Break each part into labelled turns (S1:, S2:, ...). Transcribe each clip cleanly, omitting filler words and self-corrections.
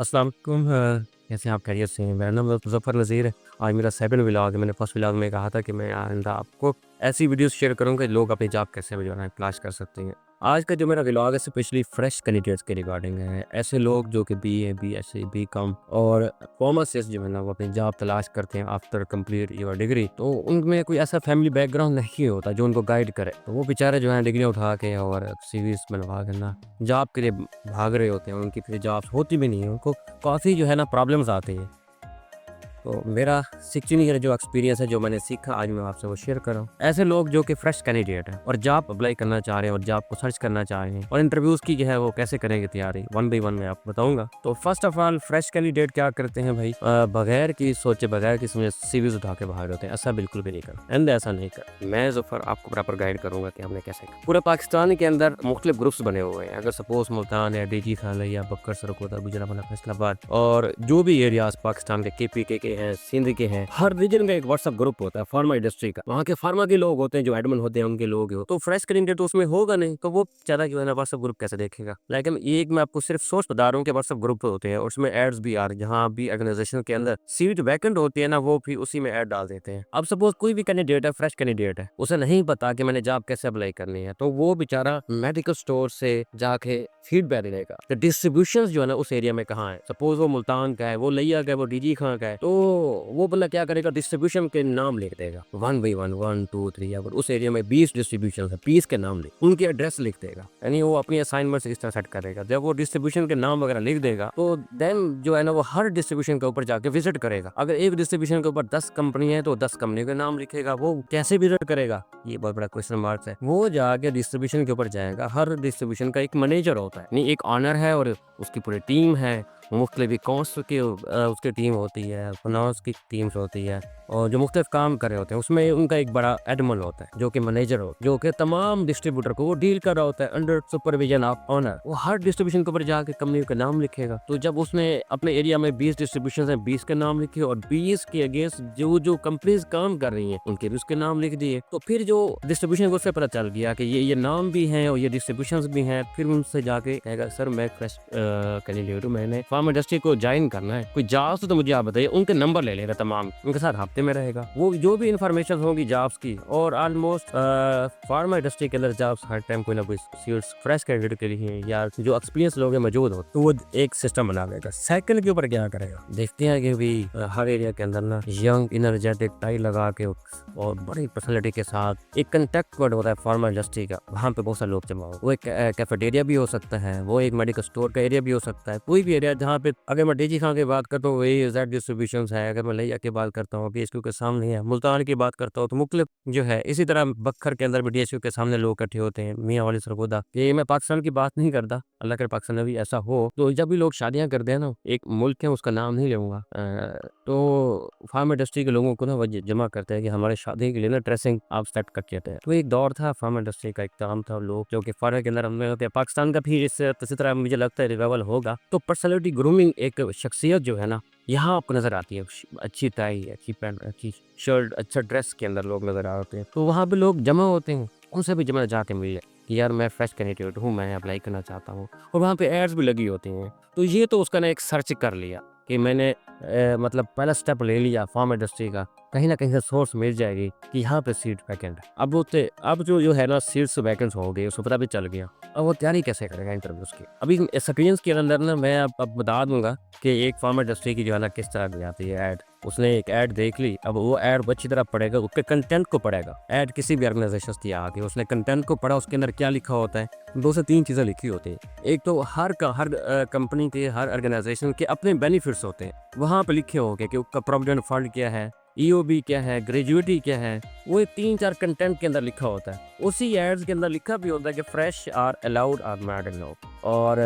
S1: अस्सलाम वालेकुम कैसे हैं आप खैरियत से हैं? मेरा नाम मुज़फ़्फ़र नज़ीर है। आज मेरा सेकंड व्लॉग है। मैंने फर्स्ट व्लॉग में कहा था कि मैं आइंदा आपको ऐसी वीडियोज़ शेयर करूँगा कि लोग अपनी जॉब कैसे जो है ना तलाश कर सकते हैं। आज का जो मेरा व्लॉग है स्पेशली फ्रेश कैंडिडेट्स के रिगार्डिंग है। ऐसे लोग जो कि बीए, बीएससी, बीकॉम और कॉमर्स जो है ना वो अपनी जॉब तलाश करते हैं आफ्टर कंप्लीट योर डिग्री। तो उनमें कोई ऐसा फैमिली बैकग्राउंड नहीं होता जो उनको गाइड करे। तो वो बेचारे जो हैं डिग्री उठा के और सीवीज़ बनवा के ना जॉब के लिए भाग रहे होते हैं। उनकी फिर जॉब्स होती भी नहीं है। उनको काफ़ी जो है ना प्रॉब्लम्स आती हैं। तो मेरा 16 ईयर जो एक्सपीरियंस है, जो मैंने सीखा आज मैं आपसे वो शेयर कर रहा हूँ। ऐसे लोग जो कि फ्रेश कैंडिडेट हैं और जॉब अप्लाई करना चाह रहे हैं और जॉब को सर्च करना चाह रहे हैं और इंटरव्यूज़ की जो है वो कैसे करेंगे तैयारी, वन बाई वन मैं आपको बताऊंगा। तो first of all fresh candidate क्या करते हैं भाई, बगैर की सोचे बगैर की समझे सीवीज उठा के बाहर होते हैं। ऐसा बिल्कुल भी नहीं कर एंड ऐसा नहीं कर। मैं ज़फ़र आपको प्रॉपर गाइड करूंगा कि हमने कैसे कर। पूरे पाकिस्तान के अंदर मुख्तलिफ ग्रुप्स बने हुए हैं। अगर सपोज मुल्तान है, डीजी खाल है या बक्कर सरकोता, गुजरावाला, फैसलाबाद और जो भी एरियाज पाकिस्तान के केपीके के हैं, सिंध के हैं, हर रीजन का एक व्हाट्सएप ग्रुप होता है फार्मा इंडस्ट्री का। वहाँ के फार्मा के लोग होते हैं, जो एडमिन होते हैं उनके लोग हो। तो फ्रेश कैंडिडेट तो उसमें होगा नहीं, तो वो ज्यादा जो है ना व्हाट्सएप ग्रुप कैसे देखेगा। लेकिन एक मैं आपको सिर्फ सोर्स बता रहा हूँ कि व्हाट्सएप ग्रुप होते हैं और उसमें एड्स भी आ रहे हैं। जहाँ भी ऑर्गेनाइजेशन के अंदर सीट वैकेंट होती है ना, वो भी उसी में ऐड डाल देते हैं। अब सपोज कोई भी कैंडिडेट है, फ्रेश कैंडिडेट है, उसे नहीं पता कि मैंने जॉब कैसे अप्लाई करनी है, तो वो बेचारा मेडिकल स्टोर से जाके फीडबैक देगा तो डिस्ट्रीब्यूशन जो है ना उस एरिया में कहाँ है। सपोज वो मुल्तान का है, वो लिया का है, वो डीजी खां का है, तो वो बंदा क्या करेगा, डिस्ट्रीब्यूशन के नाम लिख देगा 1 बाई 1, 1 2 3। अगर उस एरिया में 20 डिस्ट्रीब्यूशन है, 20 के नाम लिख, उनके एड्रेस लिख देगा। यानी वो अपनी असाइनमेंट इस तरह सेट करेगा। जब वो डिस्ट्रीब्यूशन के नाम वगैरह लिख देगा तो देन जो है ना वो हर डिस्ट्रीब्यूशन के ऊपर जाके विजिट करेगा। अगर एक डिस्ट्रीब्यूशन के ऊपर 10 कंपनी है तो 10 कंपनी के नाम लिखेगा। वो कैसे विजिट करेगा, ये बहुत बड़ा क्वेश्चन मार्क है। वो जाके डिस्ट्रीब्यूशन के ऊपर जाएगा। हर डिस्ट्रीब्यूशन का एक मैनेजर होता है, नहीं एक ऑनर है और उसकी पूरी टीम है। मुख्तलिफ अकाउंट्स की उसकी टीम होती है, फाइनेंस की टीम्स होती है और जो मुख्तलिफ काम कर रहे होते हैं उसमें उनका एक बड़ा एडमिन होता है जो कि मैनेजर हो, जो कि तमाम डिस्ट्रीब्यूटर को वो डील कर रहा होता है अंडर सुपरविजन ऑफ ऑनर। वो हर डिस्ट्रीब्यूशन के ऊपर जाके कंपनी का नाम लिखेगा। तो जब उसने अपने एरिया में 20 डिस्ट्रीब्यूशन है, 20 के नाम लिखे और 20 के अगेंस्ट जो जो कंपनीज काम कर रही हैं उनके भी उसके नाम लिख दिए। तो फिर जो डिस्ट्रीब्यूशन को उससे पता चल गया कि ये नाम भी हैं और ये डिस्ट्रीब्यूशन भी हैं। फिर उनसे जाके कहेगा सर मैं फ्रेश कैंडिडेट हूँ, मैंने फार्मा इंडस्ट्री को ज्वाइन करना है, कोई जॉब्स तो मुझे आप बताइए। उनके नंबर ले लेगा, तमाम उनके साथ हफ्ते में रहेगा। वो जो भी इन्फॉर्मेशन होगी जॉब्स की, और ऑलमोस्ट फार्मा इंडस्ट्री के अंदर जॉब्स हर टाइम कोई ना कोई सीट्स फ्रेश कैंडिडेट के लिए या जो एक्सपीरियंस लोग हैं मौजूद हो, तो वो एक सिस्टम बना देगा। सेकंड के ऊपर क्या करेगा देखते हैं कि भी हर एरिया के अंदर ना यंग इनर्जेटिक टाई लगा के और बड़ी पर्सनैलिटी के साथ एक कंटेक्ट वर्ड होता है फार्मा इंडस्ट्री का। वहाँ पे बहुत सारे लोग जमा हो। वो एक कैफेटेरिया भी हो सकता है, वो एक मेडिकल स्टोर का एरिया भी हो सकता है, कोई भी एरिया जहाँ पे, अगर मैं डीजी खां की बात करता हूँ वही जेड डिस्ट्रीब्यूशन है। अगर मैं लिया की बात करता हूँ बीएचयू के सामने है, मुल्तान की बात करता हूँ तो मुख्तलिफ जो है। इसी तरह बक्खर के अंदर भी डीएचयू के सामने लोग इकट्ठे होते हैं, मियाँ वाली सरगोदा। ये मैं पाकिस्तान की बात नहीं करता, अल्लाह करे पाकिस्तान में भी ऐसा हो। तो जब भी लोग शादियां करते हैं ना, एक मुल्क है उसका नाम नहीं लूंगा, तो फार्म इंडस्ट्री के लोगों को ना वह जमा करते हैं कि हमारे शादी के लिए ना ड्रेसिंग आप सेट करके आते हैं। तो एक दौर था फार्म इंडस्ट्री का, एक काम था लोग जो कि फार्मा के अंदर हमने होते हैं। पाकिस्तान का भी इसी तरह मुझे लगता है रिवाइवल होगा। तो पर्सनैलिटी ग्रूमिंग एक शख्सियत जो है ना यहाँ आपको नजर आती है। अच्छी टाई, अच्छी पैंट, अच्छी शर्ट, अच्छा ड्रेस के अंदर लोग नजर आते हैं। तो वहाँ पे लोग जमा होते हैं, उनसे भी जमा जाके मिले कि यार मैं फ्रेश कैंडिडेट हूँ, मैं अप्लाई करना चाहता हूँ। और वहाँ पे एड्स भी लगी होती हैं। तो ये तो उसका ना एक सर्च कर लिया कि मैंने मतलब पहला स्टेप ले लिया फार्म इंडस्ट्री का। कहीं ना कहीं से सोर्स मिल जाएगी कि यहाँ पे सीट वैकेंट है। अब जो है ना सीट्स वैकेंट हो गई, उसको पता भी चल गया। अब वो तैयारी कैसे करेगा इंटरव्यूज की। अभी एक्सपीरियंस के अंदर ना मैं अब बता दूंगा कि एक फार्मा इंडस्ट्री की जो है ना किस तरह की आती है ऐड। उसने एक ऐड देख ली, अब वो ऐड अच्छी तरह पढ़ेगा, उसके कंटेंट को पढ़ेगा। ऐड किसी भी ऑर्गेनाइजेशन की आके उसने कंटेंट को पढ़ा, उसके अंदर क्या लिखा होता है। 2 से 3 चीज़ें लिखी होती हैं। एक तो हर कंपनी के, हर ऑर्गेनाइजेशन के अपने बेनिफिट्स होते हैं। वहाँ पे लिखे होंगे कि उसका प्रोविडेंट फंड क्या है, ईओबी क्या है, ग्रेजुएटी क्या है। वो 3-4 कंटेंट के अंदर लिखा होता है। उसी एड्स के अंदर लिखा भी होता है कि fresh are allowed or not allowed. और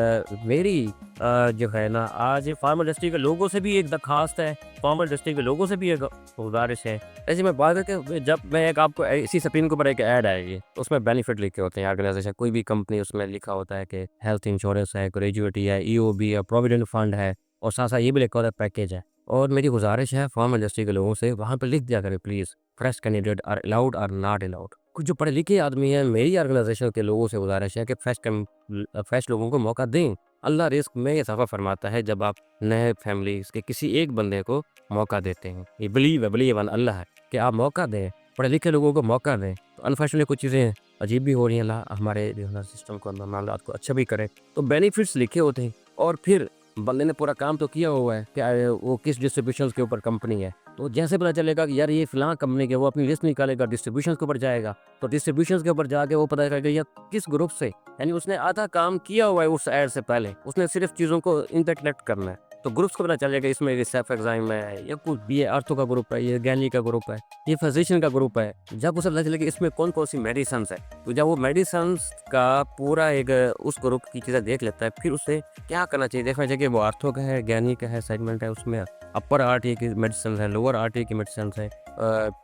S1: मेरी जो है ना आज फार्मा इंडस्ट्री के लोगों से भी एक दरखास्त है, फार्मा इंडस्ट्री के लोगों से भी एक गुजारिश है। ऐसे मैं बात करके जब मैं एक आपको इसी स्क्रीन के ऊपर एक ऐड आएगी, उसमें बेनिफिट लिखे होते हैं ऑर्गेनाइजेशन, कोई भी कंपनी, उसमें लिखा होता है कि हेल्थ इंश्योरेंस है, ग्रेजुएटी है, ईओबी है, प्रोविडेंट फंड है, और साथ साथ ये भी लिखा होता है पैकेज है। और मेरी गुजारिश है फार्मा इंडस्ट्री के लोगों से, वहाँ पे लिख दिया करें please fresh candidate are allowed or not allowed. कुछ जो पढ़े लिखे आदमी है, मेरी ऑर्गेनाइजेशन के लोगों से गुजारिश है कि फ्रेश लोगों को मौका दें। अल्लाह रिस्क में इजाफा फरमाता है जब आप नए फैमिलीज के किसी एक बंदे को मौका देते हैं। ये बिलीव इन अल्लाह है कि आप मौका दें, पढ़े लिखे लोगों को मौका दें। तो अनफॉर्चुनेटली कुछ चीज़ें अजीब भी हो रही हैं, अल्लाह हमारे जो है ना सिस्टम को, मामलात को अच्छा भी करे। तो बेनिफिट्स लिखे होते हैं और फिर बंदे ने पूरा काम तो किया हुआ है, क्या वो किस डिस्ट्रीब्यूशन के ऊपर कंपनी है, तो जैसे पता चलेगा कि यार ये फ़लाँ कंपनी के, वो अपनी लिस्ट निकालेगा, डिस्ट्रीब्यूशन के ऊपर जाएगा, तो डिस्ट्रीब्यूशन के ऊपर जाके वो पता करेगा यार किस ग्रुप से, यानी उसने आधा काम किया हुआ है उस ऐड से पहले, उसने सिर्फ चीज़ों को इंटरकनेक्ट करना है। तो ग्रुप्स को पता चलेगा इसमें ये सेफ एग्जाम है, या कुछ भी, ये आर्थो का ग्रुप है, ये गैनी का ग्रुप है, ये फिजिशियन का ग्रुप है। जब उसे पता चलेगा इसमें कौन कौन सी मेडिसन्स है, तो जब वो मेडिसन्स का पूरा एक उस ग्रुप की चीज़ें देख लेता है, फिर उसे क्या करना चाहिए, देखना चाहिए कि वो आर्थो का है, गैनी का है, सेगमेंट है, उसमें अपर आर्टरी की मेडिसिन है, लोअर आर्टरी की मेडिसिन है,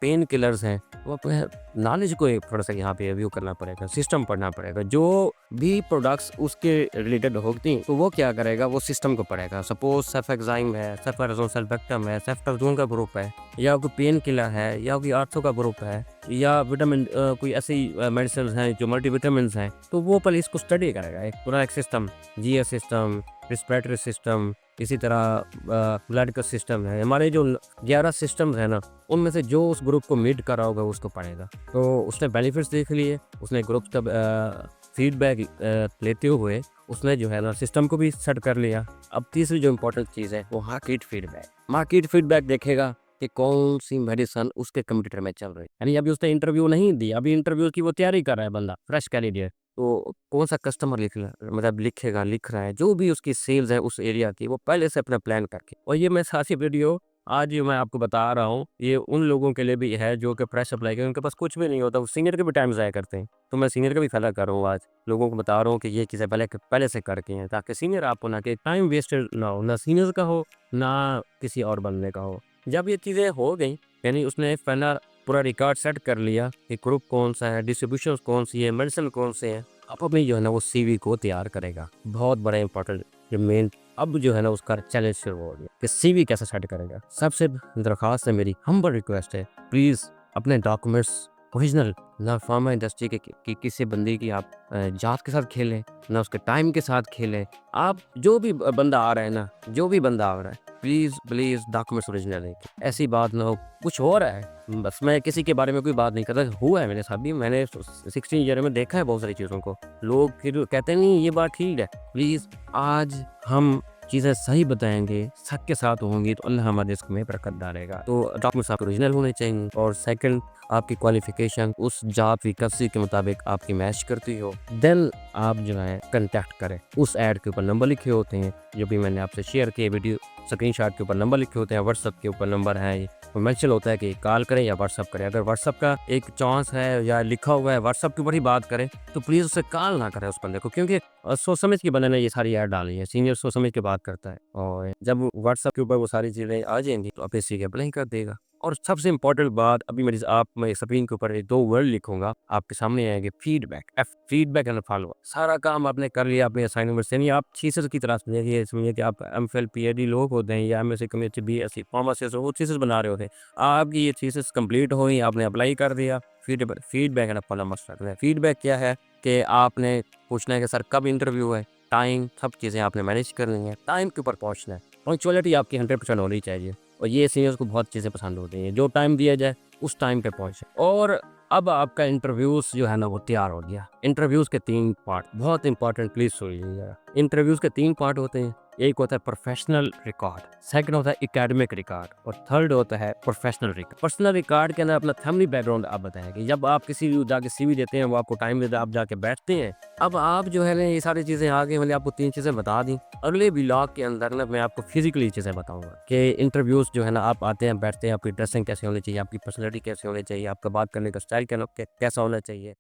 S1: पेन किलर्स हैं। वो अपने नॉलेज को एक थोड़ा सा यहाँ पे रिव्यू करना पड़ेगा, सिस्टम पढ़ना पड़ेगा। जो भी प्रोडक्ट्स उसके रिलेटेड होती हैं तो वो क्या करेगा, वो सिस्टम को पढ़ेगा। सपोज सेफएक्साइम है, सेफएराजोन सल्फेक्टम है, सेफ्ट्राजोन का ग्रुप है, या कोई पेन किलर है, या कोई आर्थो का ग्रुप है, या विटामिन कोई ऐसी मेडिसिन हैं जो मल्टीविटामिन हैं, तो वो पहले इसको स्टडी करेगा। एक पूरा एक system, GS system, respiratory system, इसी तरह ब्लड का सिस्टम है। हमारे जो 11 सिस्टम्स हैं ना, उनमें से जो उस ग्रुप को मीट कर रहा होगा उसको पढ़ेगा। तो उसने बेनिफिट्स देख लिए, उसने ग्रुप का फीडबैक लेते हुए उसने जो है ना सिस्टम को भी सेट कर लिया। अब तीसरी जो इम्पोर्टेंट चीज़ है वो मार्केट फीडबैक देखेगा कि कौन सी मेडिसिन उसके कंप्यूटर में चल रही है। यानी अभी उसने इंटरव्यू नहीं दी, अभी इंटरव्यू की वो तैयारी कर रहा है बंदा, फ्रेश कैंडिडेट, तो कौन सा कस्टमर लिख रहा है, जो भी उसकी सेल्स है उस एरिया की, वो पहले से अपना प्लान करके। और ये मैं सारी वीडियो आज जो मैं आपको बता रहा हूँ, ये उन लोगों के लिए भी है जो कि फ्रेश अप्लाई करें, उनके पास कुछ भी नहीं होता, वो सीनियर के भी टाइम ज़ाया करते हैं। तो मैं सीनियर का भी फ़ायदा कर रहा हूँ, आज लोगों को बता रहा हूँ कि ये चीज़ें पहले से करके हैं, ताकि सीनियर आपको ना कि टाइम वेस्टेड ना हो, ना सीनियर का हो, ना किसी और बंदे का हो। जब ये चीज़ें हो गई, यानी उसने पहला पूरा रिकॉर्ड सेट कर लिया कि ग्रुप कौन सा है, डिस्ट्रीब्यूशन कौन सी है, मेडिसिन कौन से हैं, अब अपनी जो है ना वो सीवी को तैयार करेगा। बहुत बड़ा इंपॉर्टेंट जो मेन अब जो है ना उसका चैलेंज शुरू हो गया कि सीवी कैसे सेट करेगा। सबसे दरख्वास्त है, मेरी हम्बल रिक्वेस्ट है, प्लीज़ अपने डॉक्यूमेंट्स ओरिजिनल, ना फार्मा इंडस्ट्री के किसी बंदे की आप जात के साथ खेलें, ना उसके टाइम के साथ खेलें। आप जो भी बंदा आ रहा है ना, प्लीज़ डॉक्यूमेंट्स ओरिजिनल है। ऐसी बात ना हो कुछ हो रहा है, बस मैं किसी के बारे में कोई बात नहीं करता, हुआ है मेरे साथ भी, मैंने 16 ईयर में देखा है बहुत सारी चीज़ों को। लोग फिर कहते नहीं ये बात ठीक है। प्लीज़ आज हम चीज़ें सही बताएंगे, सच के साथ होंगी, तो अल्लाह हमारे रिस्क में बरकत डालेगा। तो डॉक्यूमेंट्स आपके ओरिजिनल होने चाहिए, और सेकंड आपकी क्वालिफिकेशन उस जॉब वैकेंसी के मुताबिक आपकी मैच करती हो, देन आप जो है कंटेक्ट करें। उस ऐड के ऊपर नंबर लिखे होते हैं, जो भी मैंने आपसे शेयर किए वीडियो, स्क्रीनशॉट के ऊपर नंबर लिखे होते हैं, व्हाट्सअप के ऊपर नंबर है, मेंशन होता है कि कॉल करें या व्हाट्सअप करें। अगर व्हाट्सअप का एक चांस है या लिखा हुआ है व्हाट्सअप के ऊपर ही बात करें, तो प्लीज़ उससे कॉल ना करें उस बंदे को, क्योंकि सोच समझ के बंदे ने ये सारी ऐड डाली है, सीनियर सोच समझ के बात करता है, और जब व्हाट्सअप के ऊपर वो सारी चीज़ें आ जाएंगी तो आप इसी के अप्लाई कर देगा। और सबसे इंपॉर्टेंट बात, अभी मैं स्क्रीन के ऊपर 2 वर्ड लिखूंगा, आपके सामने आएंगे, फीडबैक एंड फॉलो। सारा काम आपने कर लिया, अपने असाइनमेंट से नहीं, आप थीसिस की तरह समझिए कि आप एमफिल पीएचडी लोग होते हैं, या एमएससी कम्युनिटी बीएससी फार्मासिस्ट, वो थीसिस बना रहे होते हैं। आपकी ये थीसिस कंप्लीट हुई, आपने अप्लाई कर दिया, फीडबैक एंड फॉलो मस्ट रखना है। फीडबैक क्या है कि आपने पूछना है कि सर कब इंटरव्यू है, टाइम, सब चीज़ें आपने मैनेज करनी है, टाइम के ऊपर पहुँचना है, पंक्चुअलिटी आपकी 100% होनी चाहिए। और ये सीनियर्स को बहुत चीज़ें पसंद होती हैं, जो टाइम दिया जाए उस टाइम पे पहुँचे। और अब आपका इंटरव्यूज़ जो है ना वो तैयार हो गया। इंटरव्यूज़ के 3 पार्ट बहुत इंपॉर्टेंट, प्लीज़ सुनिएगा। इंटरव्यूज़ के 3 पार्ट होते हैं, एक होता है प्रोफेशनल रिकॉर्ड, सेकंड होता है एकेडमिक रिकॉर्ड, और थर्ड होता है प्रोफेशनल रिकॉर्ड। पर्सनल रिकॉर्ड के अंदर अपना फैमिली बैकग्राउंड आप बताएंगे। जब आप किसी जाके सीवी देते हैं, वो आपको टाइम देता है, आप जाके बैठते हैं। अब आप जो है ना ये सारी चीज़ें आगे मैंने आपको 3 चीज़ें बता दी। अगले व्लॉग के अंदर ना मैं आपको फिजिकली चीज़ें बताऊंगा कि इंटरव्यूज़ जो है ना आप आते हैं, बैठते हैं, आपकी ड्रेसिंग कैसे होनी चाहिए, आपकी पर्सनैलिटी कैसे होनी चाहिए, आपका बात करने का स्टाइल कैसा होना चाहिए।